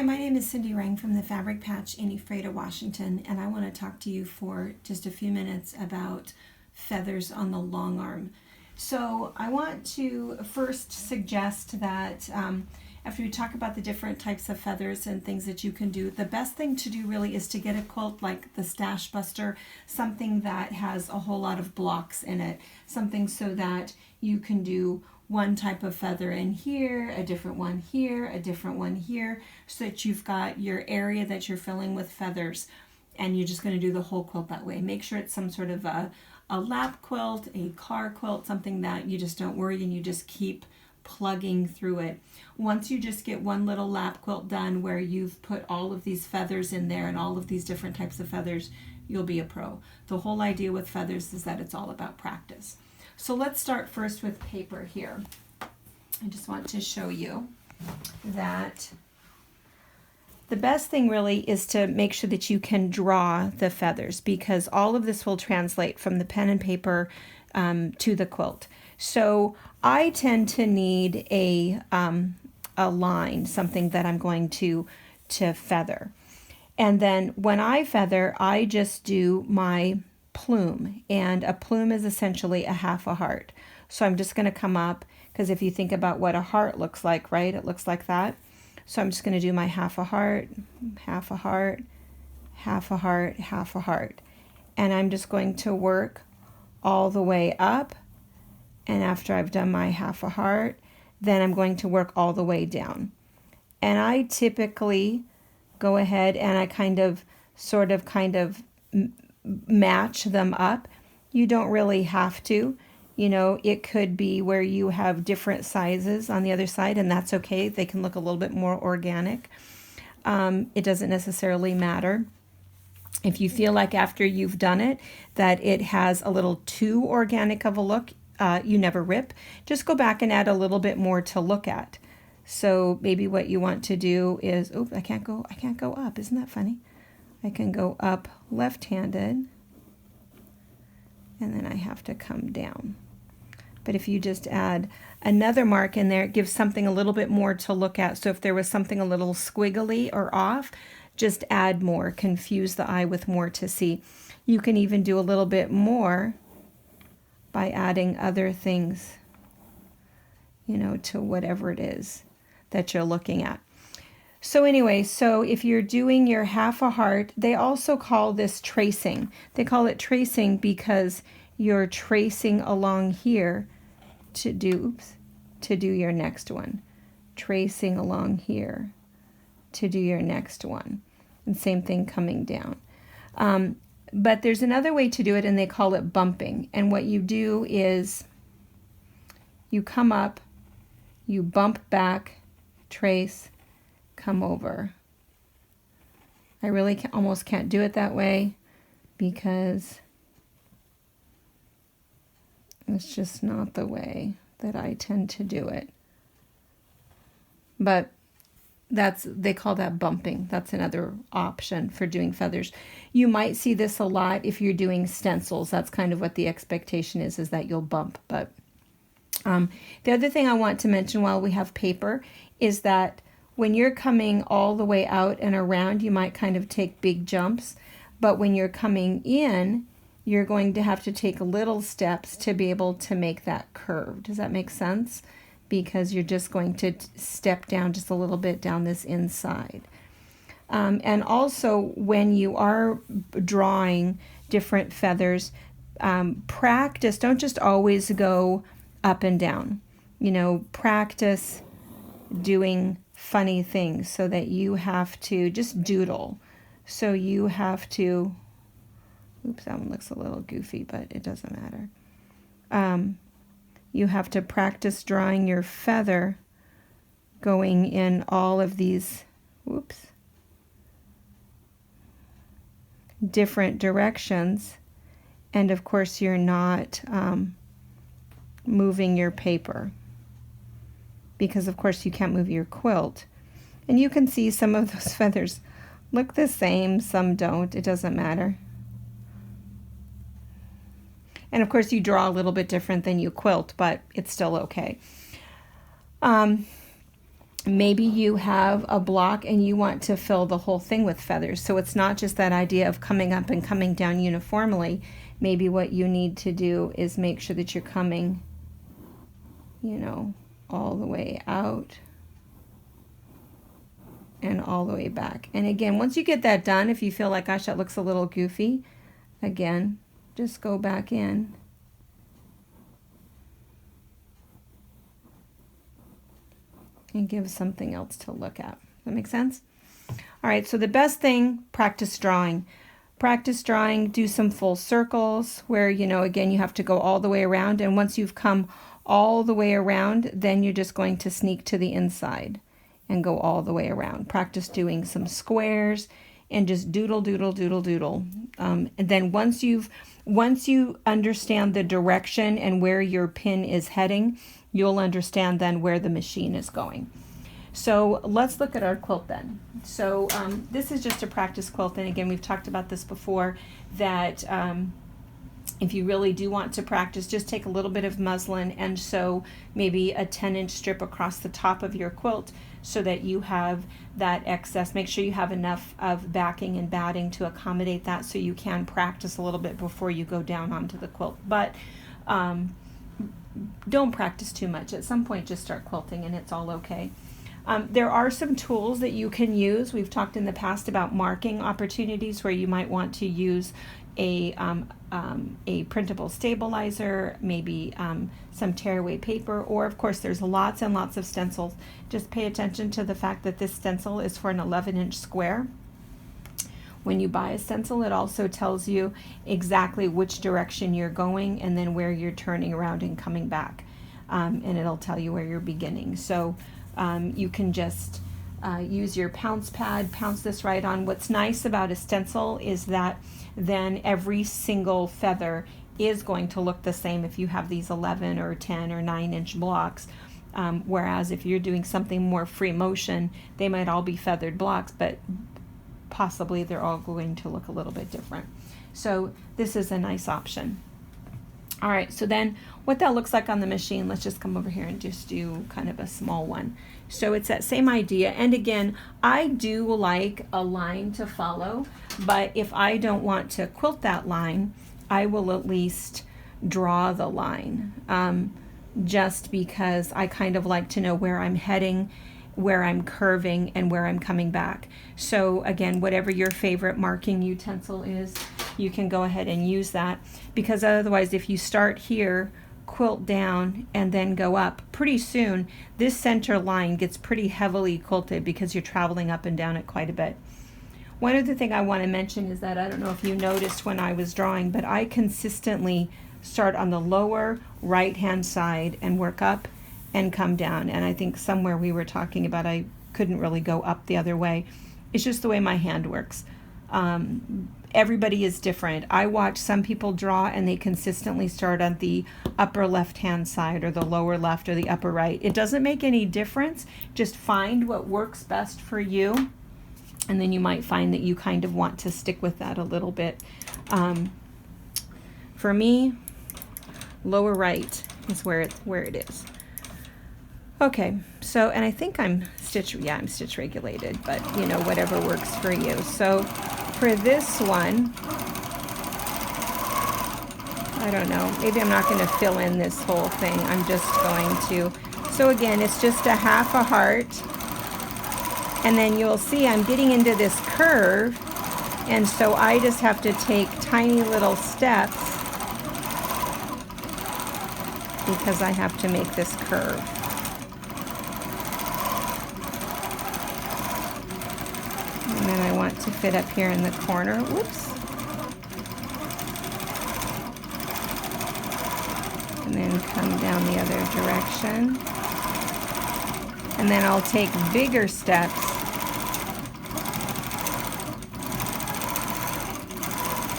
my name is Cindy Rang from the Fabric Patch in Ephrata, Washington, and I want to talk to you for just a few minutes about feathers on the long arm. So I want to first suggest that after we talk about the different types of feathers and things that you can do, the best thing to do really is to get a quilt like the Stash Buster, something that has a whole lot of blocks in it, something so that you can do one type of feather in here, a different one here, a different one here, so that you've got your area that you're filling with feathers, and you're just going to do the whole quilt that way. Make sure it's some sort of a lap quilt, a car quilt, something that you just don't worry and you just keep plugging through it. Once you just get one little lap quilt done where you've put all of these feathers in there and all of these different types of feathers, you'll be a pro. The whole idea with feathers is that it's all about practice. So let's start first with paper here. I just want to show you that the best thing really is to make sure that you can draw the feathers, because all of this will translate from the pen and paper to the quilt. So I tend to need a line, something that I'm going to feather. And then when I feather, I just do my plume, and a plume is essentially a half a heart. So I'm just going to come up, because if you think about what a heart looks like, right, it looks like that. So I'm just going to do my half a heart, half a heart, half a heart, half a heart, and I'm just going to work all the way up. And after I've done my half a heart, then I'm going to work all the way down. And I typically go ahead and I kind of match them up. You don't really have to. You know, it could be where you have different sizes on the other side, and that's okay. They can look a little bit more organic. It doesn't necessarily matter. If you feel like after you've done it that it has a little too organic of a look, you never rip. Just go back and add a little bit more to look at. So maybe what you want to do is, oh, I can't go up. Isn't that funny? I can go up left-handed, and then I have to come down. But if you just add another mark in there, it gives something a little bit more to look at. So if there was something a little squiggly or off, just add more, confuse the eye with more to see. You can even do a little bit more by adding other things, you know, to whatever it is that you're looking at. So anyway, so if you're doing your half a heart, they also call this tracing. They call it tracing because you're tracing along here to do your next one. Tracing along here to do your next one. And same thing coming down. But there's another way to do it, and they call it bumping. And what you do is you come up, you bump back, trace, come over. I really almost can't do it that way because it's just not the way that I tend to do it. But they call that bumping. That's another option for doing feathers. You might see this a lot if you're doing stencils. That's kind of what the expectation is that you'll bump. But the other thing I want to mention while we have paper is that when you're coming all the way out and around, you might kind of take big jumps. But when you're coming in, you're going to have to take little steps to be able to make that curve. Does that make sense? Because you're just going to step down just a little bit down this inside. And also when you are drawing different feathers, practice. Don't just always go up and down. You know, practice doing funny things so that you have to just doodle. So you have to, oops, that one looks a little goofy, but it doesn't matter. You have to practice drawing your feather going in all of these, whoops, different directions. And of course you're not moving your paper, because of course you can't move your quilt. And you can see some of those feathers look the same, some don't, it doesn't matter. And of course you draw a little bit different than you quilt, but it's still okay. maybe you have a block and you want to fill the whole thing with feathers. So it's not just that idea of coming up and coming down uniformly. Maybe what you need to do is make sure that you're coming, you know, all the way out and all the way back. And again, once you get that done, if you feel like, gosh, that looks a little goofy, again, just go back in. And give something else to look at. Does that make sense? All right, so the best thing, practice drawing. Practice drawing, do some full circles where, you know, again, you have to go all the way around. And once you've come all the way around, then you're just going to sneak to the inside and go all the way around. Practice doing some squares and just doodle, doodle, doodle, doodle. And then once you understand the direction and where your pin is heading, you'll understand then where the machine is going. So let's look at our quilt then. So this is just a practice quilt. And again, we've talked about this before, that if you really do want to practice, just take a little bit of muslin and sew maybe a 10-inch strip across the top of your quilt so that you have that excess. Make sure you have enough of backing and batting to accommodate that so you can practice a little bit before you go down onto the quilt. But don't practice too much. At some point, just start quilting and it's all okay. There are some tools that you can use. We've talked in the past about marking opportunities where you might want to use a printable stabilizer, maybe some tearaway paper, or of course there's lots and lots of stencils. Just pay attention to the fact that this stencil is for an 11-inch square. When you buy a stencil, it also tells you exactly which direction you're going and then where you're turning around and coming back. And it'll tell you where you're beginning. So you can just use your pounce pad, pounce this right on. What's nice about a stencil is that then every single feather is going to look the same if you have these 11 or 10 or 9-inch blocks. Whereas if you're doing something more free motion, they might all be feathered blocks, but possibly they're all going to look a little bit different. So this is a nice option. All right, so then what that looks like on the machine, let's just come over here and just do kind of a small one. So it's that same idea. And again, I do like a line to follow, but if I don't want to quilt that line, I will at least draw the line, just because I kind of like to know where I'm heading, where I'm curving, and where I'm coming back. So again, whatever your favorite marking utensil is, you can go ahead and use that, because otherwise if you start here, quilt down, and then go up, pretty soon this center line gets pretty heavily quilted because you're traveling up and down it quite a bit. One other thing I want to mention is that I don't know if you noticed when I was drawing, but I consistently start on the lower right hand side and work up and come down. And I think somewhere we were talking about I couldn't really go up the other way. It's just the way my hand works. Everybody is different. I watch some people draw and they consistently start on the upper left hand side or the lower left or the upper right. It doesn't make any difference. Just find what works best for you, and then you might find that you kind of want to stick with that a little bit. For me, lower right is where it is. Okay, so, and I think I'm stitch regulated, but you know, whatever works for you. So for this one, I don't know, maybe I'm not going to fill in this whole thing. I'm just going to, so again, it's just a half a heart, and then you'll see I'm getting into this curve, and so I just have to take tiny little steps because I have to make this curve. And then I want to fit up here in the corner. Whoops. And then come down the other direction. And then I'll take bigger steps.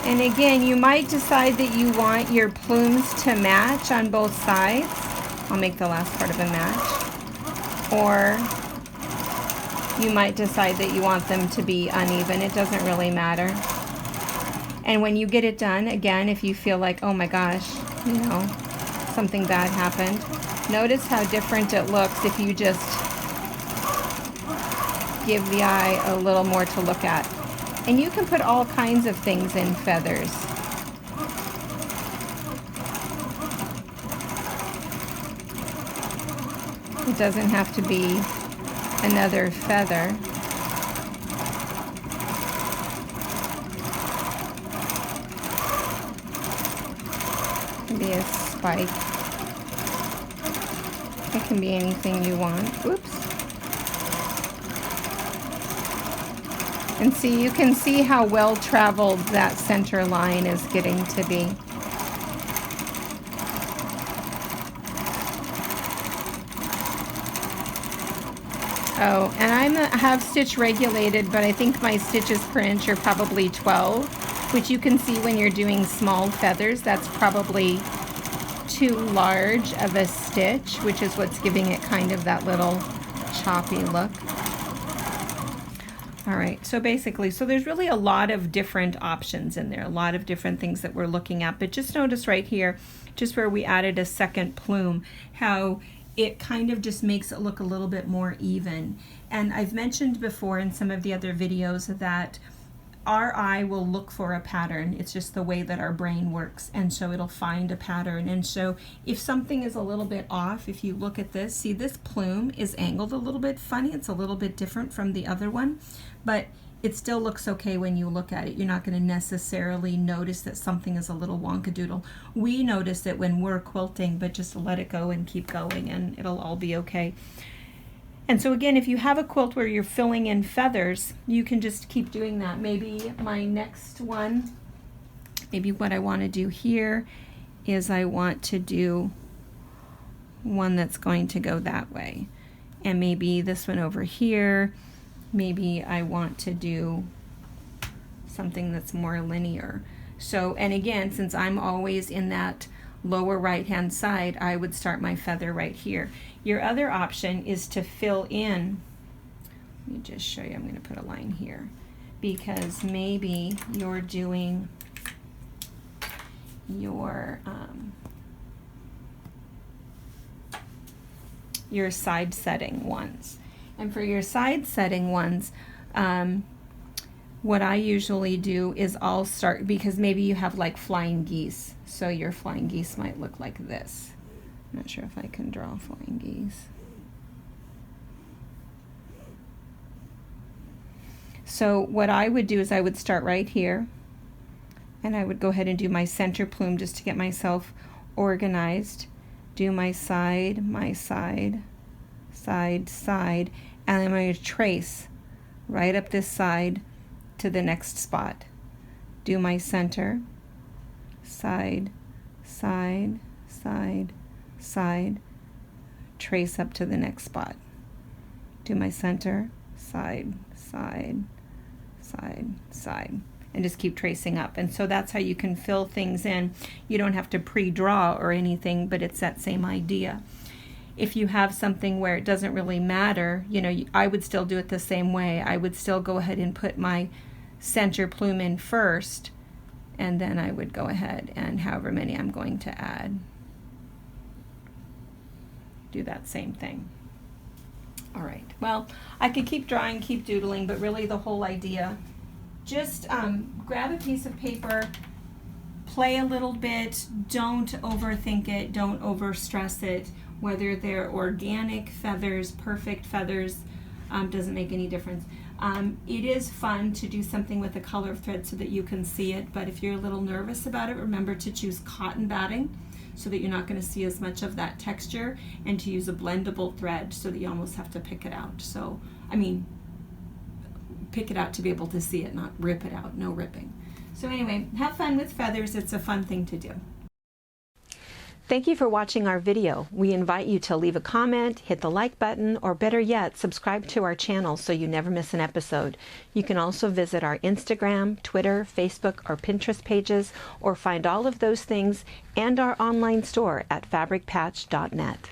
And again, you might decide that you want your plumes to match on both sides. I'll make the last part of a match. Or you might decide that you want them to be uneven. It doesn't really matter. And when you get it done, again, if you feel like, oh my gosh, you know, something bad happened, notice how different it looks if you just give the eye a little more to look at. And you can put all kinds of things in feathers. It doesn't have to be another feather. It can be a spike. It can be anything you want. Oops. And see, you can see how well traveled that center line is getting to be. Oh, and I have stitch regulated, but I think my stitches per inch are probably 12, which you can see when you're doing small feathers. That's probably too large of a stitch, which is what's giving it kind of that little choppy look. All right, so basically, so there's really a lot of different options in there, a lot of different things that we're looking at, but just notice right here, just where we added a second plume, how it kind of just makes it look a little bit more even. And I've mentioned before in some of the other videos that our eye will look for a pattern. It's just the way that our brain works, and so it'll find a pattern. And so if something is a little bit off, if you look at this, see this plume is angled a little bit funny. It's a little bit different from the other one, but it still looks okay when you look at it. You're not going to necessarily notice that something is a little wonkadoodle. We notice it when we're quilting, but just let it go and keep going, and it'll all be okay. And so again, if you have a quilt where you're filling in feathers, you can just keep doing that. Maybe my next one, maybe what I want to do here is I want to do one that's going to go that way. And maybe this one over here, maybe I want to do something that's more linear. So, and again, since I'm always in that lower right hand side, I would start my feather right here. Your other option is to fill in, let me just show you, I'm going to put a line here, because maybe you're doing your side setting ones. And for your side setting ones, what I usually do is I'll start, because maybe you have like flying geese, so your flying geese might look like this. I'm not sure if I can draw flying geese. So what I would do is I would start right here, and I would go ahead and do my center plume just to get myself organized. Do my side, side, side, and I'm going to trace right up this side to the next spot. Do my center, side, side, side, side, trace up to the next spot. Do my center, side, side, side, side, and just keep tracing up. And so that's how you can fill things in. You don't have to pre-draw or anything, but it's that same idea. If you have something where it doesn't really matter, you know, I would still do it the same way. I would still go ahead and put my center plume in first, and then I would go ahead and however many I'm going to add, do that same thing. All right, well, I could keep drawing, keep doodling, but really the whole idea, just grab a piece of paper, play a little bit, don't overthink it, don't overstress it. Whether they're organic feathers, perfect feathers, doesn't make any difference. It is fun to do something with a color thread so that you can see it, but if you're a little nervous about it, remember to choose cotton batting so that you're not going to see as much of that texture, and to use a blendable thread so that you almost have to pick it out. So, I mean, pick it out to be able to see it, not rip it out, no ripping. So anyway, have fun with feathers. It's a fun thing to do. Thank you for watching our video. We invite you to leave a comment, hit the like button, or better yet, subscribe to our channel so you never miss an episode. You can also visit our Instagram, Twitter, Facebook, or Pinterest pages, or find all of those things and our online store at fabricpatch.net.